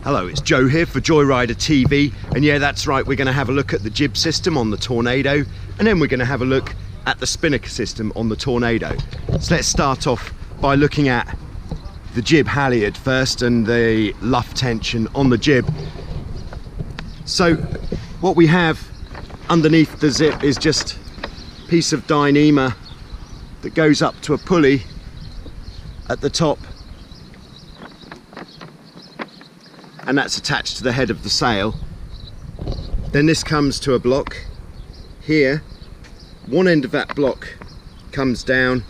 Hello, it's Joe here for Joyrider TV, and yeah, that's right, we're going to have a look at the jib system on the Tornado, and then we're going to have a look at the Spinnaker system on the Tornado. So let's start off by looking at the jib halyard first and the luff tension on the jib. So what we have underneath the zip is just a piece of Dyneema that goes up to a pulley at the top, and that's attached to the head of the sail. Then this comes to a block here. One end of that block comes down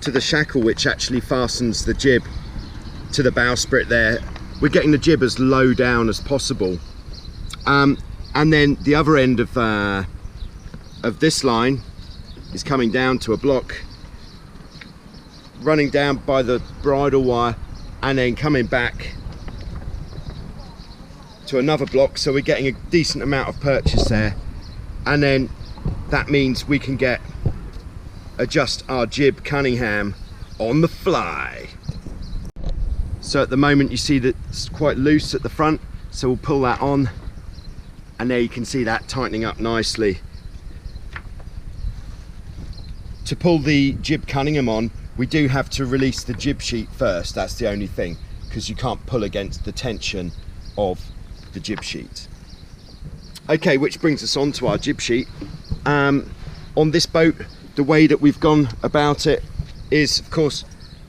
to the shackle which actually fastens the jib to the bowsprit there. We're getting the jib as low down as possible. And then the other end of this line is coming down to a block, running down by the bridle wire and then coming back to another block, so we're getting a decent amount of purchase there, and then that means we can adjust our jib Cunningham on the fly. So at the moment you see that it's quite loose at the front, so we'll pull that on, and there you can see that tightening up nicely. To pull the jib Cunningham on, we do have to release the jib sheet first. That's the only thing, because you can't pull against the tension of the jib sheet. Okay, which brings us on to our jib sheet. On this boat, the way that we've gone about it is, of course,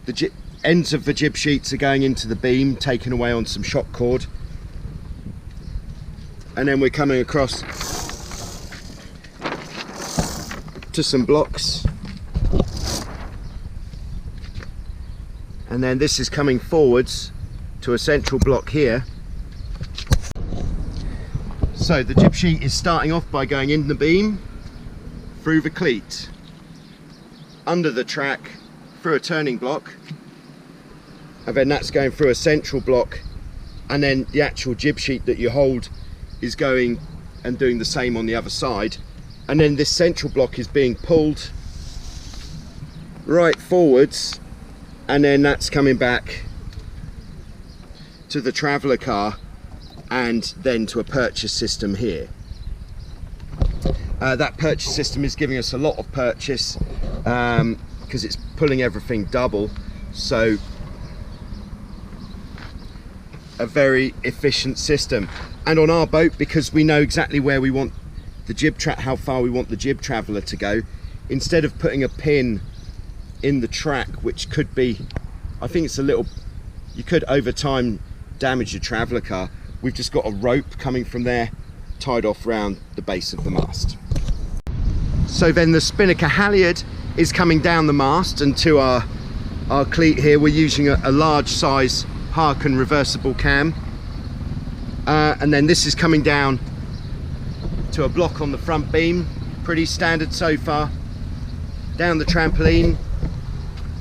the ends of the jib sheets are going into the beam, taken away on some shock cord, and then we're coming across to some blocks, and then this is coming forwards to a central block here. So the jib sheet is starting off by going in the beam, through the cleat, under the track, through a turning block, and then that's going through a central block, and then the actual jib sheet that you hold is going and doing the same on the other side, and then this central block is being pulled right forwards, and then that's coming back to the traveller car and then to a purchase system here. That purchase system is giving us a lot of purchase because it's pulling everything double, so a very efficient system. And on our boat, because we know exactly where we want the jib how far we want the jib traveller to go, instead of putting a pin in the track, which could be, I think it's a little, you could over time damage your traveller car, we've just got a rope coming from there tied off round the base of the mast. So then the Spinnaker halyard is coming down the mast, and to our cleat here we're using a large size Harken reversible cam, and then this is coming down to a block on the front beam, pretty standard so far, down the trampoline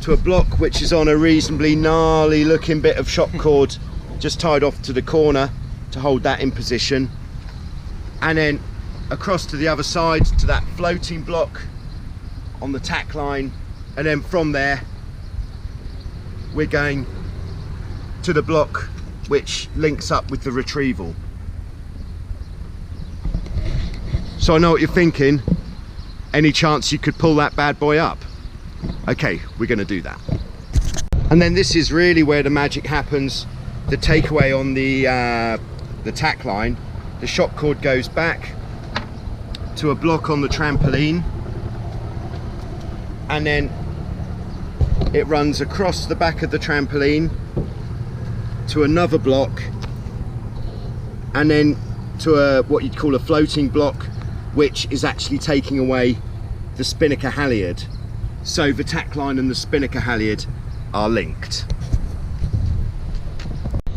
to a block which is on a reasonably gnarly looking bit of shock cord just tied off to the corner to hold that in position, and then across to the other side to that floating block on the tack line, and then from there we're going to the block which links up with the retrieval. So I know what you're thinking, any chance you could pull that bad boy up? Okay, we're going to do that. And then this is really where the magic happens. The takeaway on the tack line, the shock cord goes back to a block on the trampoline, and then it runs across the back of the trampoline to another block, and then to what you'd call a floating block, which is actually taking away the Spinnaker halyard. So the tack line and the Spinnaker halyard are linked.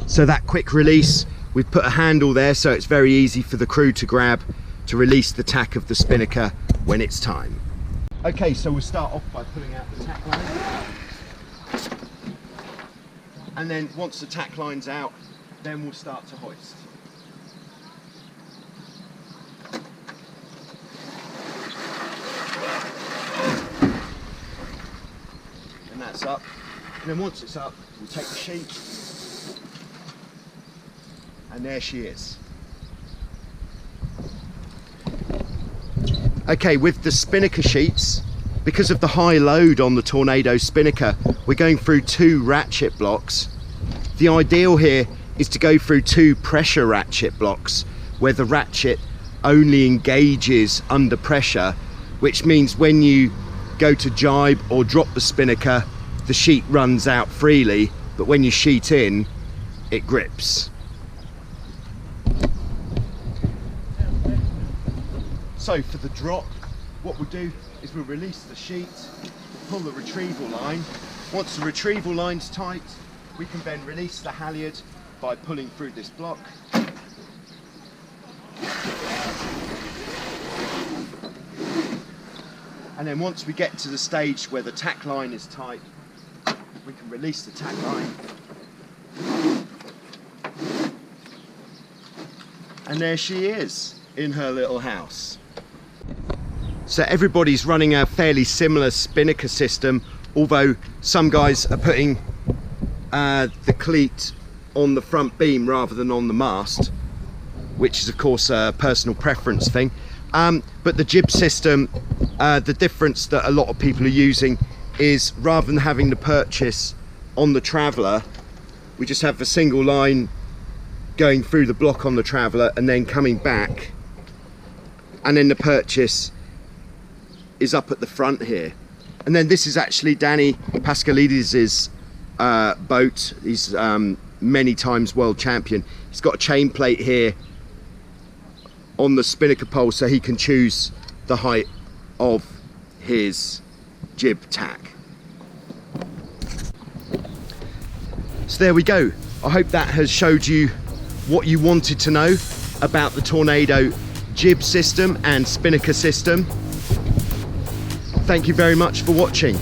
So that quick release, we've put a handle there so it's very easy for the crew to grab to release the tack of the Spinnaker when it's time. Okay, so we'll start off by pulling out the tack line, and then once the tack line's out, then we'll start to hoist. And that's up, and then once it's up, we'll take the sheet And there she is. Okay, with the spinnaker sheets, because of the high load on the Tornado spinnaker, we're going through 2 ratchet blocks. The ideal here is to go through 2 pressure ratchet blocks where the ratchet only engages under pressure, which means when you go to jibe or drop the spinnaker, the sheet runs out freely, but when you sheet in, it grips. So for the drop, what we'll do is we'll release the sheet, pull the retrieval line. Once the retrieval line's tight, we can then release the halyard by pulling through this block. And then once we get to the stage where the tack line is tight, we can release the tack line. And there she is in her little house. So everybody's running a fairly similar spinnaker system, although some guys are putting the cleat on the front beam rather than on the mast, which is of course a personal preference thing. But the jib system, the difference that a lot of people are using is rather than having the purchase on the Traveller, we just have a single line going through the block on the Traveller and then coming back, and then the purchase is up at the front here. And then this is actually Danny Pascalidis' boat. He's many times world champion. He's got a chain plate here on the spinnaker pole so he can choose the height of his jib tack. So there we go. I hope that has showed you what you wanted to know about the Tornado jib system and spinnaker system. Thank you very much for watching.